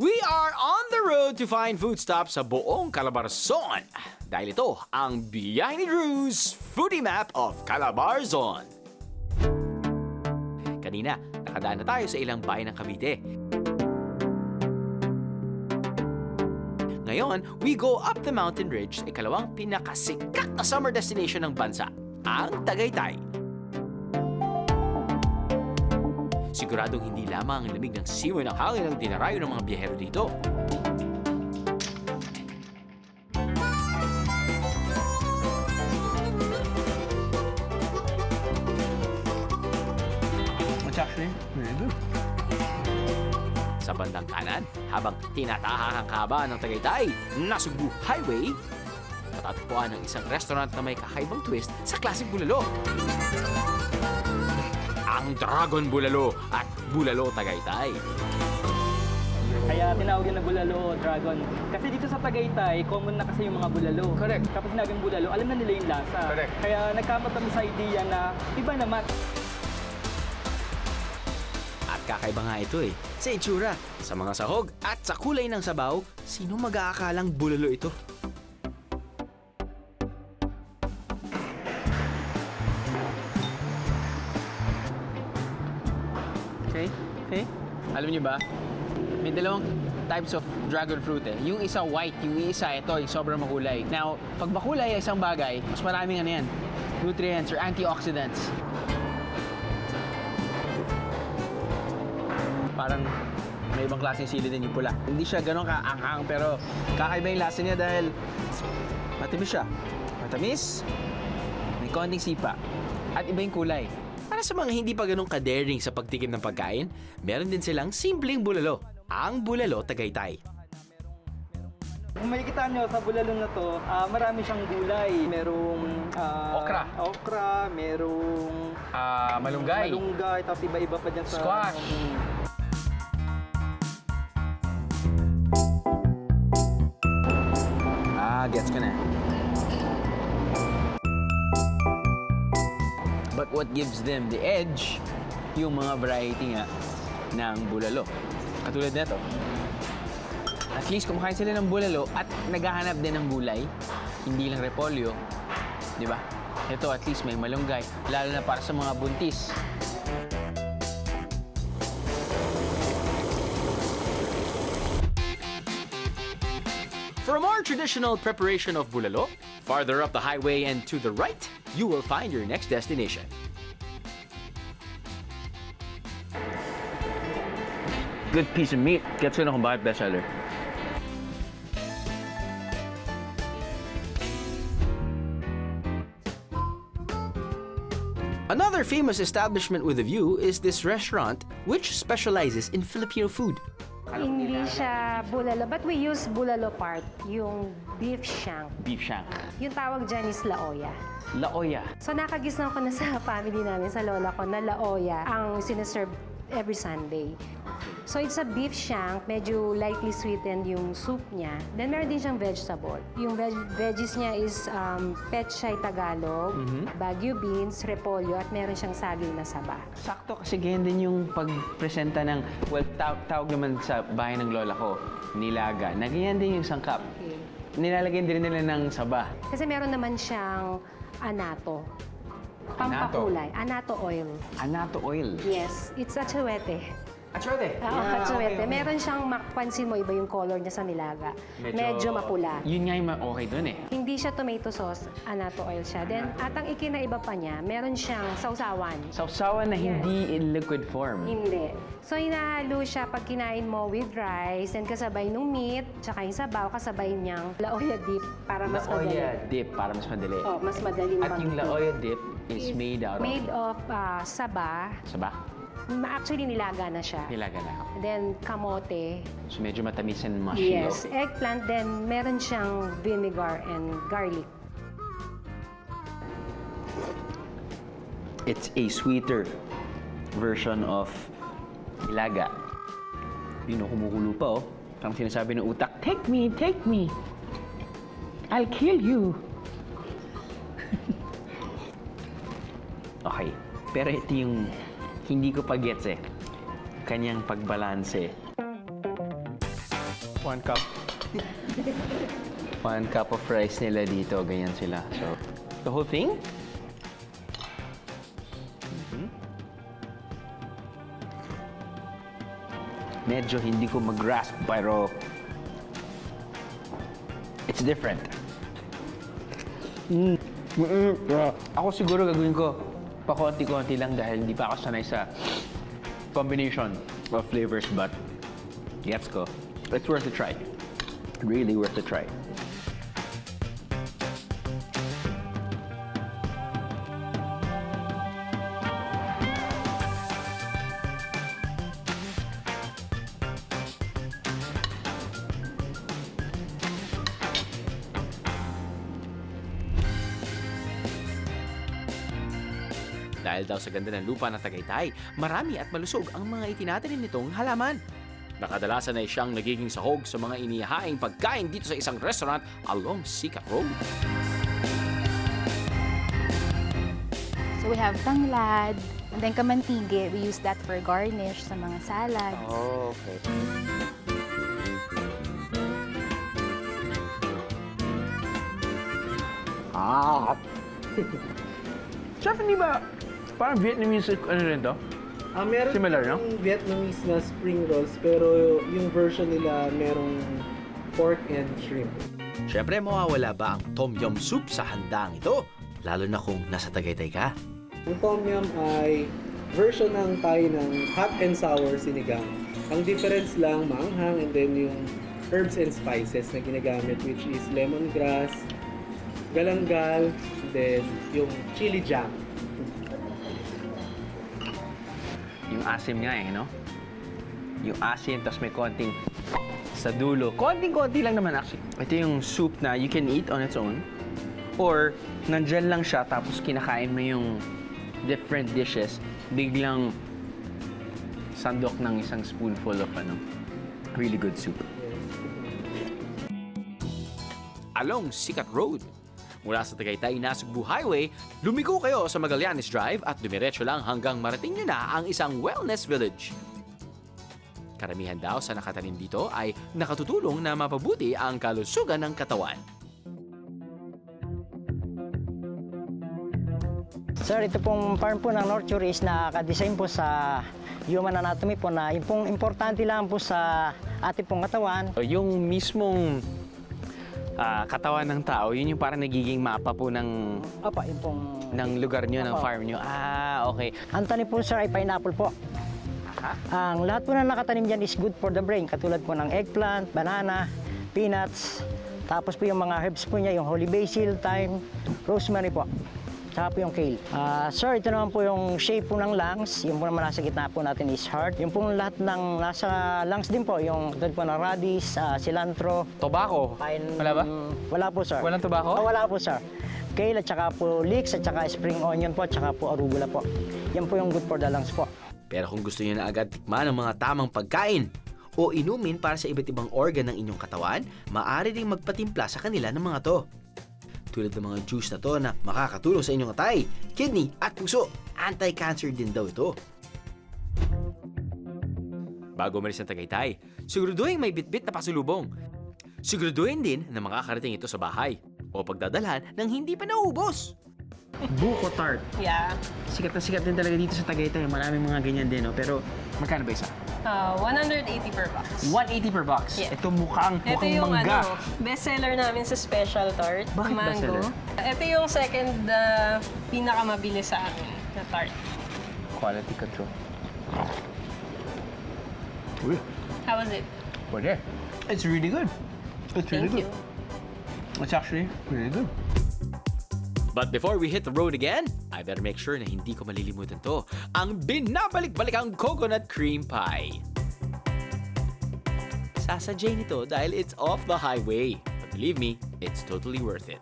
We are on the road to find food stops sa buong Calabarzon. Dahil ito ang biyahe ni Drew's Foodie Map of Calabarzon. Kanina, nakadaan na tayo sa ilang bahay ng Cavite. Ngayon, we go up the mountain ridge sa ikalawang pinakasikat na summer destination ng bansa, ang Tagaytay. Siguradong hindi lamang ang lamig ng simoy ng hangin ang dinarayo ng mga biyahero dito. It's actually very good. Sa bandang kanan, habang tinatahak ang haba ng Tagaytay na Cebu Highway, matatagpuan ang isang restaurant na may kakaibang twist sa klaseng bulalo. Ang Dragon Bulalo at Bulalo Tagaytay. Kaya tinawag yun na bulalo o dragon. Kasi dito sa Tagaytay, common na kasi yung mga bulalo. Correct. Kapag sinabing bulalo, alam na nila yung lasa. Correct. Kaya nagkamot kami sa idea na iba naman. At kakaiba nga ito eh. Sa itsura, sa mga sahog at sa kulay ng sabaw, sino mag-aakalang bulalo ito? Okay. Alam niyo ba, may dalawang types of dragon fruit eh. Yung isa white, yung isa ito, yung sobrang makulay. Now, pag makulay ay isang bagay, mas maraming ano yan, nutrients or antioxidants. Parang may ibang klaseng sili din yung pula. Hindi siya ganun kaanghang pero kakaiba yung lasa niya dahil matamis siya. Matamis, may konting sipa, at iba yung kulay. Para sa mga hindi pa ganun ka-daring sa pagtikim ng pagkain, meron din silang simpleng bulalo, ang Bulalo Tagaytay. Kung makikita nyo sa bulalo na to, marami siyang gulay. Merong okra, merong Malunggay. malunggay, tapos iba-iba pa dyan sa... Squash. Gets ko na. But what gives them the edge, yung mga variety nga ng bulalo. Katulad nito. At least kumakain sila ng bulalo at naghahanap din ng gulay. Hindi lang repolyo. Di ba? Ito at least may malunggay. Lalo na para sa mga buntis. For a more traditional preparation of bulalo, farther up the highway and to the right, you will find your next destination. Good piece of meat. Gets ko na kung bakit bestseller. Another famous establishment with a view is this restaurant which specializes in Filipino food. Hindi siya bulalo, but we use bulalo part, yung beef shank. Beef shank. Yung tawag dyan is laoya. Laoya. So nakagisnan ko na sa family namin, sa lola ko, na laoya ang sinaserve every Sunday. So it's a beef shank, medyo lightly sweetened yung soup niya. Then meron din siyang vegetable. Yung veggies niya is pechay Tagalog, Baguio beans, repolyo, at meron siyang saging na saba. Sakto kasi ganyan din yung pagpresenta ng, well, tawag naman sa bahay ng lola ko, nilaga, na ganyan din yung sangkap. Okay. Nilalagyan din nila ng saba. Kasi meron naman siyang anato. Pampakulay. Anato oil. Anato oil. Yes, it's atsuete. Achwede! Oo, atsuete. Meron siyang, pansin mo, iba yung color niya sa nilaga. Medyo mapula. Yun nga yung okay dun eh. Hindi siya tomato sauce, anato oil siya. Then, at ang ikinaiba pa niya, meron siyang sausawan. Sausawan na hindi in liquid form. Hindi. So, hinahalo siya pag kinain mo with rice, and kasabay nung meat, tsaka yung sabaw, kasabay niyang laoya dip para mas madali. Laoya dip para mas madali. Oh, mas madali At yung laoya dip is made out of... Made of saba. Saba? Actually, nilaga na siya. Nilaga na. Then, kamote. So medyo matamis and mushy. Yes, eggplant. Then, meron siyang vinegar and garlic. It's a sweeter version of nilaga. Yun o, kumukulo pa oh. Parang sinasabi ng utak, take me, take me. I'll kill you. Okay, pero ito yung hindi ko pa gets eh. Kanyang pagbalanse. 1 cup. 1 cup of rice nila dito, ganyan sila. So, the whole thing? Medyo hindi ko mag-grasp, pero it's different. Ako siguro gagawin ko pakonti-konti lang dahil hindi pa ako sanay sa combination of flavors, but gets ko. It's worth a try. Really worth a try. Dahil daw sa ganda ng lupa ng Tagaytay, marami at malusog ang mga itinatanim nitong halaman. Nakadalasan ay siyang nagiging sahog sa mga inihahaing pagkain dito sa isang restaurant along Sikat Road. So we have tanglad, and then kamantige, we use that for garnish sa mga salads. Oh, okay. Chef, hindi ba parang Vietnamese ano rin to? Meron Similar, no? yung Vietnamese na spring rolls, pero yung version nila merong pork and shrimp. Siyempre, mawawala ba ang tom yum soup sa handang ito? Lalo na kung nasa Tagaytay ka. Yung tom yum ay version ng Thai ng hot and sour sinigang. Ang difference lang, maanghang, and then yung herbs and spices na ginagamit, which is lemongrass, galanggal, and then yung chili jam. Yung asim nga eh, no? Yung asim, tapos may konting sa dulo. Konting-konti lang naman actually. Ito yung soup na you can eat on its own. Or, nandyan lang siya, tapos kinakain mo yung different dishes. Biglang sandok ng isang spoonful of really good soup. Along Sikat Road. Mula sa Tagaytay Nasugbu Highway, lumiko kayo sa Magallanes Drive at dumiretso lang hanggang marating nyo na ang isang wellness village. Karamihan daw sa nakatanim dito ay nakatutulong na mapabuti ang kalusugan ng katawan. Sir, ito pong farm po ng Nurture is naka-design po sa human anatomy po na yung pong importante lang po sa ating pong katawan. Yung mismong katawan ng tao, yun yung parang nagiging mapa po ng Apa, yung pong... ng lugar nyo, ng Opo. farm nyo. Ah, okay. Ang tanim po sir ay pineapple po. Ang lahat po na nakatanim dyan is good for the brain. Katulad po ng eggplant, banana, peanuts. Tapos po yung mga herbs po niya, yung holy basil, thyme, rosemary po. Tsaka po yung kale. Sir, ito naman po yung shape po ng lungs. Yung po naman nasa gitna po natin is heart. Yung po lahat ng nasa lungs din po, yung tulad po ng radish, cilantro, Tobacco? pine... Wala ba? Wala po sir. Walang tobacco? Wala po sir. Kale at saka po leeks at saka spring onion po at saka po arugula po. Yan po yung good for the lungs po. Pero kung gusto nyo na agad tikman ang mga tamang pagkain o inumin para sa iba't ibang organ ng inyong katawan, maaari ring magpatimpla sa kanila ng mga to. Tulad ng mga juice na to na makakatulong sa inyong atay, kidney at puso. Anti-cancer din daw ito. Bago umalis ng Tagaytay, siguraduhin may bitbit na pasulubong. Siguraduhin din na makakarating ito sa bahay o pagdadalhan ng hindi pa naubos. Buko tart. Yeah. Sikat na sikat din talaga dito sa Tagaytay. Maraming mga ganyan din, no? Pero magkano ba isa? 180 per box. 180 per box. Yeah. Ito mukhang Ito yung mangga. bestseller namin sa special tart. Bakit mango. bestseller? Ito yung second pinakamabili sa amin na tart. Quality control. Uy, How was it? pwede. It's really good. It's really Thank good. you. It's actually really good. But before we hit the road again, I better make sure na hindi ko malilimutan to, ang binabalik-balikang coconut cream pie. Sasadyay nito dahil it's off the highway. But believe me, it's totally worth it.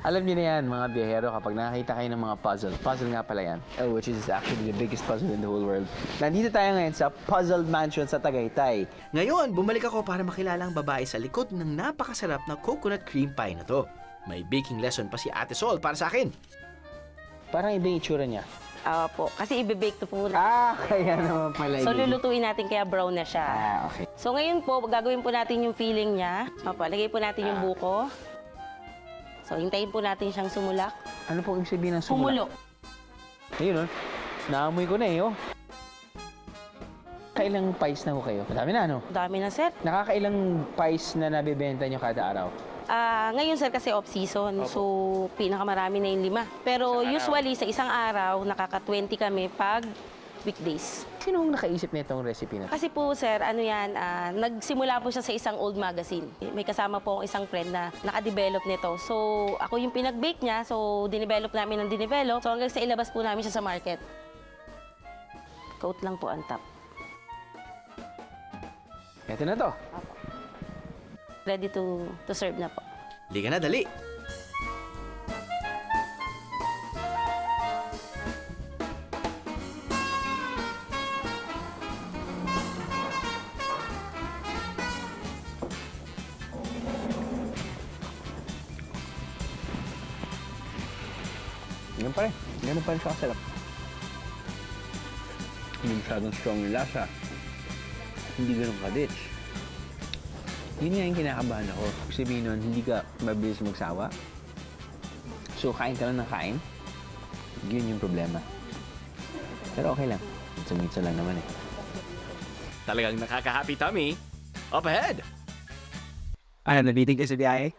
Alam niyo na yan, mga biyahero, kapag nakakita kayo ng mga puzzle. Puzzle nga pala yan. Which is actually the biggest puzzle in the whole world. Nandito tayo ngayon sa Puzzle Mansion sa Tagaytay. Ngayon, bumalik ako para makilala ang babae sa likod ng napakasarap na coconut cream pie na to. May baking lesson pa si Ate Sol para sa akin. Parang iba yung itsura niya. Po, kasi ibe-bake to po. Kaya naman pala. So, lulutuin natin kaya brown na siya. Okay. So, ngayon po, gagawin po natin yung filling niya. Opo, lagay po natin yung buko. So, hintayin po natin siyang sumulak. Ano po ibig sabihin ng sumulak? Humulok. Ayun, naamoy ko na oh. Kailang pies na ho kayo? Madami na, ano? Dami na, sir. Nakakailang pies na nabibenta nyo kada araw? Ngayon, sir, kasi off-season. So, pinakamarami na yung 5. Pero usually, sa isang araw, nakaka-20 kami pag weekdays. Sinong nakaisip nitong recipe na to? Kasi po, sir, ano yan, nagsimula po siya sa isang old magazine. May kasama po akong isang friend na nakadevelop nito. So, ako yung pinag-bake niya. So, dinevelop namin ng dinevelop. So, hanggang sa ilabas po namin siya sa market. Coat lang po ang top. Ito na to. Ready to serve na po. Liga na, dali! Ganun pa rin. Ganun pa rin siya kasarap. Hindi masyadong strong yung lasa. Hindi ganun ka-ditch. Yun nga yung kinakabahan ako. Ibig sabihin nun, hindi ka mabilis magsawa. So, kain ka lang ng kain. Yun yung problema. Pero okay lang. Mitsa lang naman eh. Talagang nakaka-happy tummy. Up ahead! I have the meeting is a BIA.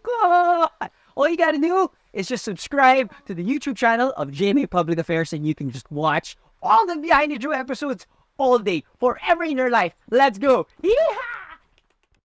Cool! All you gotta do is just subscribe to the YouTube channel of GMA Public Affairs and you can just watch all the Behind the Drew episodes all day, forever in your life. Let's go! Yeehaw!